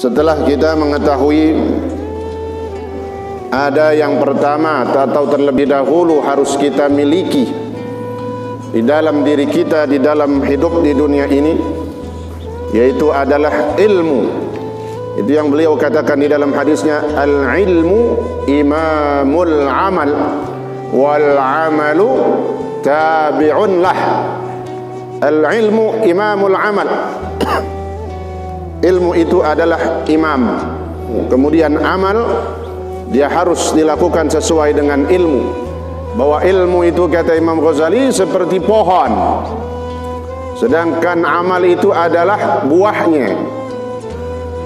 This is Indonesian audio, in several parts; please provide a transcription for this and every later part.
Setelah kita mengetahui ada yang pertama atau terlebih dahulu harus kita miliki di dalam diri kita, di dalam hidup di dunia ini, yaitu adalah ilmu. Itu yang beliau katakan di dalam hadisnya, al-ilmu imamul amal wal amalu tabi'un lah. Al-ilmu imamul amal. Ilmu itu adalah imam, kemudian amal dia harus dilakukan sesuai dengan ilmu. Bahwa ilmu itu, kata Imam Ghazali, seperti pohon, sedangkan amal itu adalah buahnya.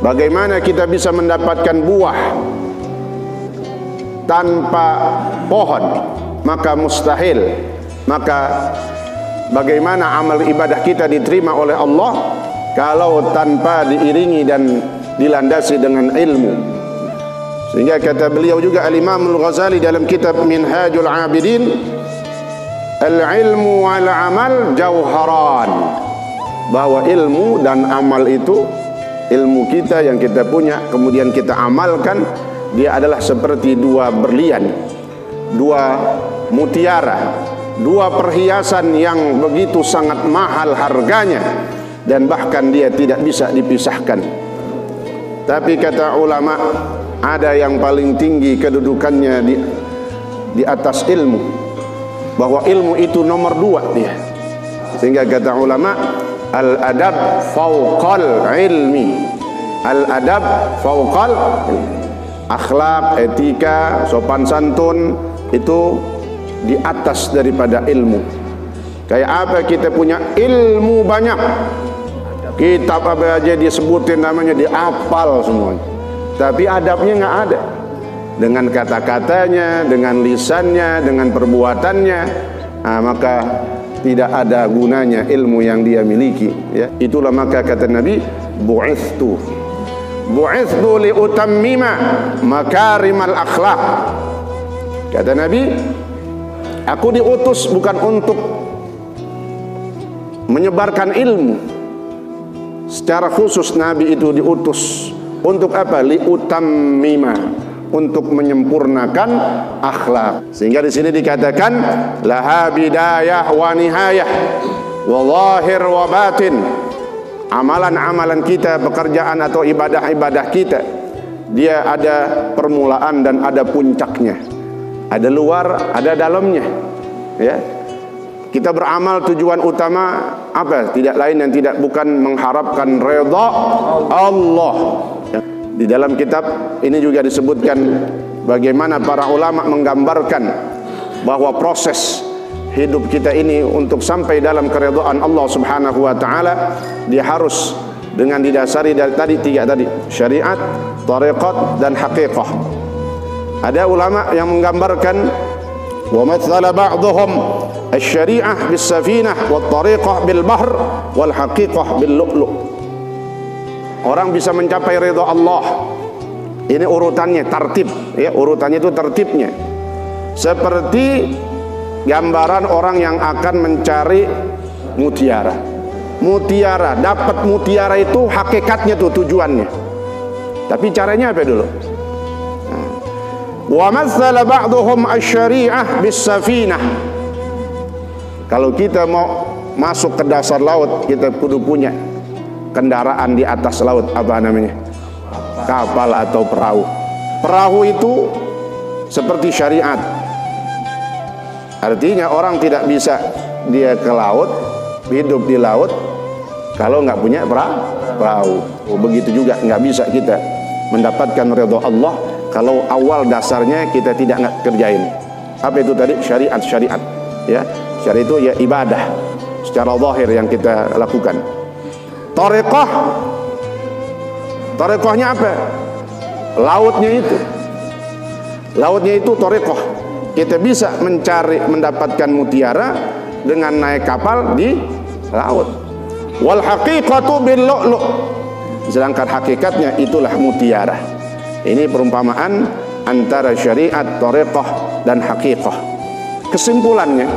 Bagaimana kita bisa mendapatkan buah tanpa pohon? Maka mustahil. Maka bagaimana amal ibadah kita diterima oleh Allah kalau tanpa diiringi dan dilandasi dengan ilmu? Sehingga kata beliau juga Al-Imam Al-Ghazali dalam kitab Minhajul Abidin, al-ilmu wal amal jauharan, bahwa ilmu dan amal itu, ilmu kita yang kita punya kemudian kita amalkan, dia adalah seperti dua berlian, dua mutiara, dua perhiasan yang begitu sangat mahal harganya, dan bahkan dia tidak bisa dipisahkan. Tapi kata ulama, ada yang paling tinggi kedudukannya di atas ilmu, bahwa ilmu itu nomor dua dia. Sehingga kata ulama, al-adab fauqal ilmi. Al-adab fauqal akhlak, etika, sopan santun itu di atas daripada ilmu. Kayak apa kita punya ilmu banyak, kitab apa aja disebutin namanya, dihafal semuanya, tapi adabnya nggak ada. Dengan kata-katanya, dengan lisannya, dengan perbuatannya, maka tidak ada gunanya ilmu yang dia miliki, ya. Itulah maka kata Nabi, bu'ithtu liutammima makarimal akhlak. Kata Nabi, aku diutus bukan untuk menyebarkan ilmu. Secara khusus Nabi itu diutus untuk apa? Liutammima, untuk menyempurnakan akhlak. Sehingga di sini dikatakan laha bidayah wa nihayah wa zahir wa batin. Amalan-amalan kita, pekerjaan atau ibadah-ibadah kita, dia ada permulaan dan ada puncaknya. Ada luar, ada dalamnya, ya. Kita beramal tujuan utama apa? Tidak lain dan tidak bukan mengharapkan redha Allah. Di dalam kitab ini juga disebutkan bagaimana para ulama menggambarkan bahwa proses hidup kita ini untuk sampai dalam keridhaan Allah Subhanahu wa taala, dia harus dengan didasari dari tadi tiga tadi, syariat, tariqat dan haqiqah. Ada ulama yang menggambarkan wa mathala ba'dhum asy-syari'ah bis-safinah wat tariqah bil bahr wal haqiqah bil lu'lu'. Orang bisa mencapai ridha Allah. Ini urutannya, tartib, ya, urutannya itu tertibnya. Seperti gambaran orang yang akan mencari mutiara. Mutiara, dapat mutiara itu hakikatnya tuh tujuannya. Tapi caranya apa dulu? Wa matsala ba'dhum asy-syari'ah bis-safinah. Kalau kita mau masuk ke dasar laut, kita kudu punya kendaraan di atas laut, apa namanya? Kapal atau perahu. Perahu itu seperti syariat. Artinya orang tidak bisa dia ke laut, hidup di laut kalau nggak punya perahu. Begitu juga nggak bisa kita mendapatkan ridha Allah kalau awal dasarnya kita tidak kerjain. Apa itu tadi? Syariat, ya. Syariat itu ya ibadah secara zahir yang kita lakukan. Tariqahnya apa? Lautnya itu tariqah. Kita bisa mendapatkan mutiara dengan naik kapal di laut. Wal haqiqatu bil lu'lu'. Sedangkan hakikatnya itulah mutiara. Ini perumpamaan antara syariat, tariqah dan haqiqah. Kesimpulannya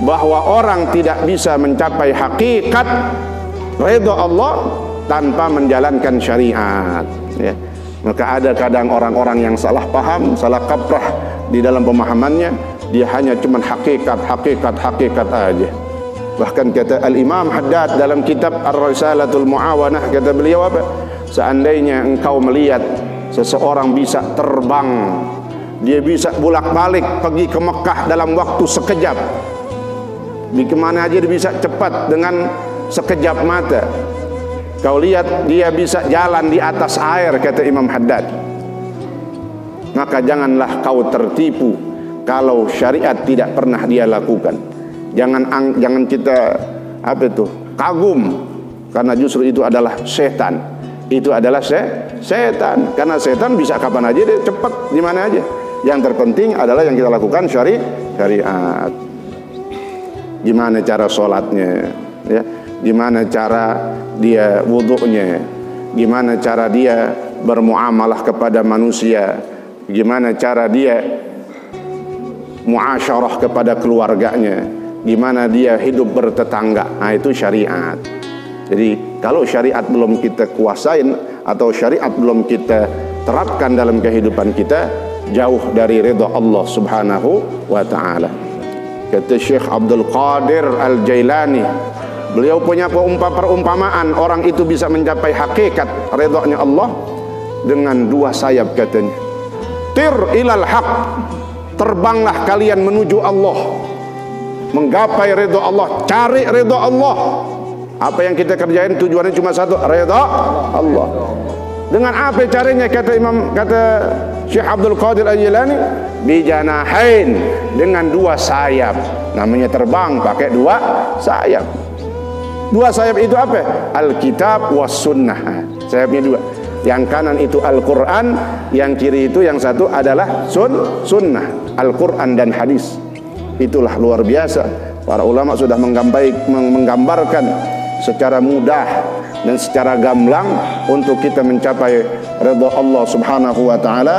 bahwa orang tidak bisa mencapai hakikat ridha Allah tanpa menjalankan syariat, ya. Maka ada kadang orang-orang yang salah paham, salah kaprah di dalam pemahamannya, dia hanya cuman hakikat aja. Bahkan kata Al-Imam Haddad dalam kitab Ar-Risalatul Mu'awanah, kata beliau apa? Seandainya engkau melihat seseorang bisa terbang, dia bisa bolak-balik pergi ke Mekah dalam waktu sekejap, di kemana aja dia bisa cepat dengan sekejap mata. Kau lihat dia bisa jalan di atas air, kata Imam Haddad, maka janganlah kau tertipu kalau syariat tidak pernah dia lakukan. Jangan kita kagum, karena justru itu adalah setan. Itu adalah setan, karena setan bisa kapan aja, dia cepat di mana aja. Yang terpenting adalah yang kita lakukan syariat. Gimana cara sholatnya, ya? Gimana cara dia wudhunya, gimana cara dia bermuamalah kepada manusia, gimana cara dia muasyarah kepada keluarganya, gimana dia hidup bertetangga. Nah, itu syariat. Jadi kalau syariat belum kita kuasain atau syariat belum kita terapkan dalam kehidupan kita, jauh dari ridha Allah Subhanahu wa ta'ala. Kata Syekh Abdul Qadir Al-Jailani, beliau punya perumpamaan orang itu bisa mencapai hakikat ridha-nya Allah dengan dua sayap, katanya. Tir ilal haq, terbanglah kalian menuju Allah, menggapai ridha Allah, cari ridha Allah. Apa yang kita kerjain tujuannya cuma satu, ridha Allah. Dengan apa caranya, kata Syekh Abdul Qadir Al-Jilani? Bijanahain, dengan dua sayap. Namanya terbang pakai dua sayap. Dua sayap itu apa? Alkitab was sunnah. Sayapnya dua. Yang kanan itu Al-Quran, yang kiri itu yang satu adalah sunnah, Al-Quran dan hadis. Itulah luar biasa. Para ulama sudah menggambarkan secara mudah dan secara gamblang untuk kita mencapai ridha Allah Subhanahu wa ta'ala,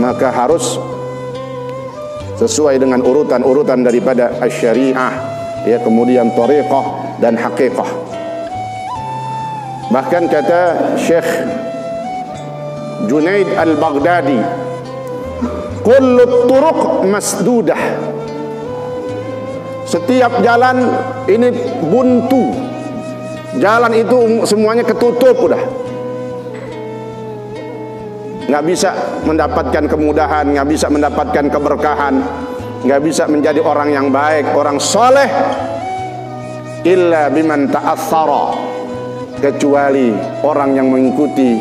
maka harus sesuai dengan urutan-urutan daripada asy-syariah, ya, kemudian thariqah dan haqiqah. Bahkan kata Syekh Junaid Al-Baghdadi, kullu turuq masdudah, setiap jalan ini buntu, jalan itu semuanya ketutup udah, nggak bisa mendapatkan kemudahan, nggak bisa mendapatkan keberkahan, nggak bisa menjadi orang yang baik, orang soleh, illa biman ta'athara, kecuali orang yang mengikuti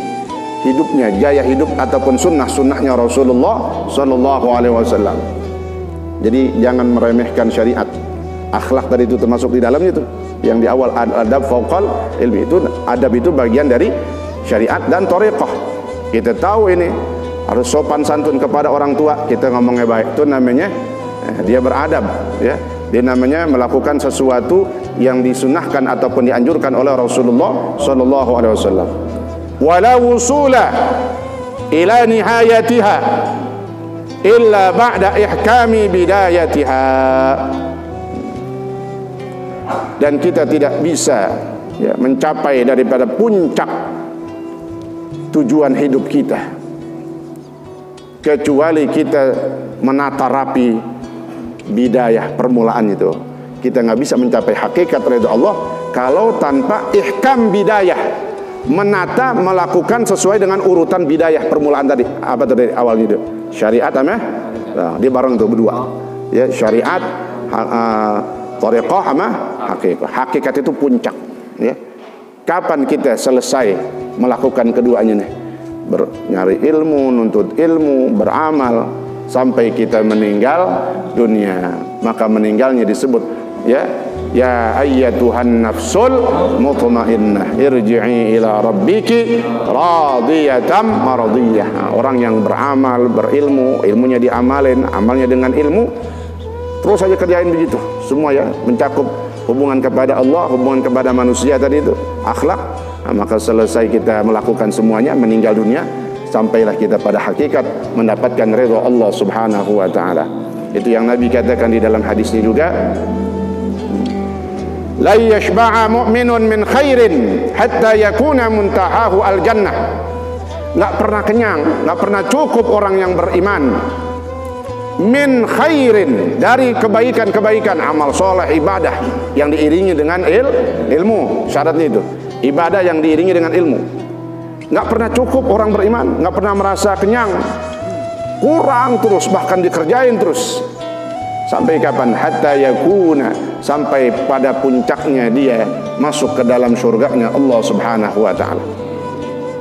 hidupnya, gaya hidup ataupun sunnahnya Rasulullah Sallallahu Alaihi Wasallam. Jadi jangan meremehkan syariat. Akhlak tadi itu termasuk di dalamnya itu. Yang di awal adab fauqal ilmi, itu adab itu bagian dari syariat dan thariqah. Kita tahu ini harus sopan santun kepada orang tua, kita ngomongnya baik, itu namanya dia beradab, ya. Dia namanya melakukan sesuatu yang disunahkan ataupun dianjurkan oleh Rasulullah Sallallahu Alaihi Wasallam. Wala wusula ila nihayatiha illa ba'da ihkami bidayatiha. Dan kita tidak bisa, ya, mencapai daripada puncak tujuan hidup kita kecuali kita menata rapi bidayah, permulaan itu. Kita nggak bisa mencapai hakikat ridha Allah kalau tanpa ihkam bidayah, menata, melakukan sesuai dengan urutan bidayah, permulaan tadi. Apa tadi awalnya itu? Syariat sama, nah, dia bareng tuh berdua, ya, syariat, thariqah sama hakikat. Hakikat itu puncak, ya. Kapan kita selesai melakukan keduanya nih? Nyari ilmu, nuntut ilmu, beramal sampai kita meninggal dunia. Maka meninggalnya disebut, ya, ya ayyatuhan nafsul mutmainnah irji'i ila rabbiki radiyatan maradiyah. Orang yang beramal, berilmu, ilmunya diamalin, amalnya dengan ilmu, terus saja kerjain begitu semua, ya, mencakup hubungan kepada Allah, hubungan kepada manusia tadi itu, akhlak. Nah, maka selesai kita melakukan semuanya, meninggal dunia, sampailah kita pada hakikat mendapatkan ridha Allah Subhanahu wa ta'ala. Itu yang Nabi katakan di dalam hadisnya juga, la yashba'a mu'minun min khairin hatta yakuna muntahahu al-jannah. Nggak pernah kenyang, nggak pernah cukup orang yang beriman min khairin, dari kebaikan-kebaikan, amal soleh, ibadah yang diiringi dengan ilmu. Syaratnya itu ibadah yang diiringi dengan ilmu. Nggak pernah cukup orang beriman, nggak pernah merasa kenyang, kurang terus, bahkan dikerjain terus. Sampai kapan? Hatta yakuna, sampai pada puncaknya dia masuk ke dalam surganya Allah Subhanahu wa ta'ala.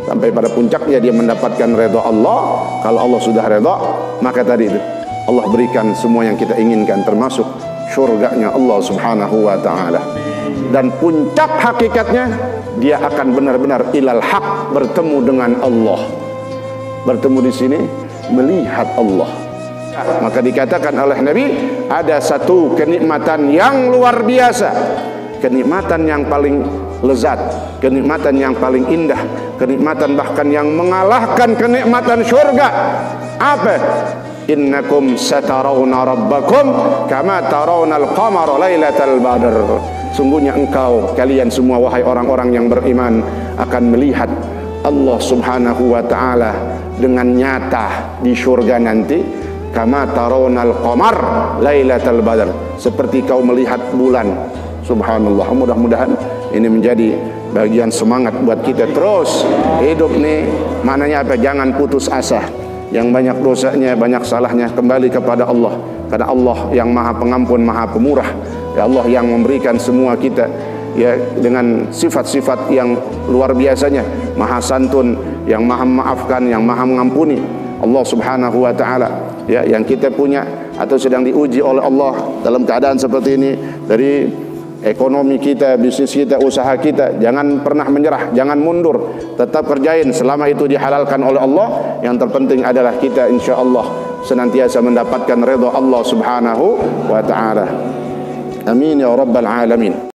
Sampai pada puncaknya dia mendapatkan redha Allah. Kalau Allah sudah redha, maka tadi itu Allah berikan semua yang kita inginkan, termasuk surganya Allah Subhanahu wa ta'ala. Dan puncak hakikatnya dia akan benar-benar ilal haq, bertemu dengan Allah. Bertemu di sini melihat Allah. Maka dikatakan oleh Nabi, ada satu kenikmatan yang luar biasa, kenikmatan yang paling lezat, kenikmatan yang paling indah, kenikmatan bahkan yang mengalahkan kenikmatan surga. Apa? Innakum satarawna rabbakum kama tarawna al-qamara lailatal badr. Sungguhnya engkau, kalian semua wahai orang-orang yang beriman, akan melihat Allah Subhanahu wa ta'ala dengan nyata di surga nanti. Kama tarawna al-qamar lailatal badr, seperti kau melihat bulan. Subhanallah. Mudah-mudahan ini menjadi bagian semangat buat kita terus hidup nih. Maknanya apa? Jangan putus asa. Yang banyak dosanya, banyak salahnya, kembali kepada Allah. Karena Allah yang maha pengampun, maha pemurah. Ya Allah yang memberikan semua kita ya dengan sifat-sifat yang luar biasanya, maha santun, yang maha memaafkan, yang maha mengampuni. Allah Subhanahu wa ta'ala ya, yang kita punya atau sedang diuji oleh Allah dalam keadaan seperti ini, dari ekonomi kita, bisnis kita, usaha kita, jangan pernah menyerah, jangan mundur, tetap kerjain selama itu dihalalkan oleh Allah. Yang terpenting adalah kita insyaallah senantiasa mendapatkan ridha Allah Subhanahu wa ta'ala. Amin ya rabbal alamin.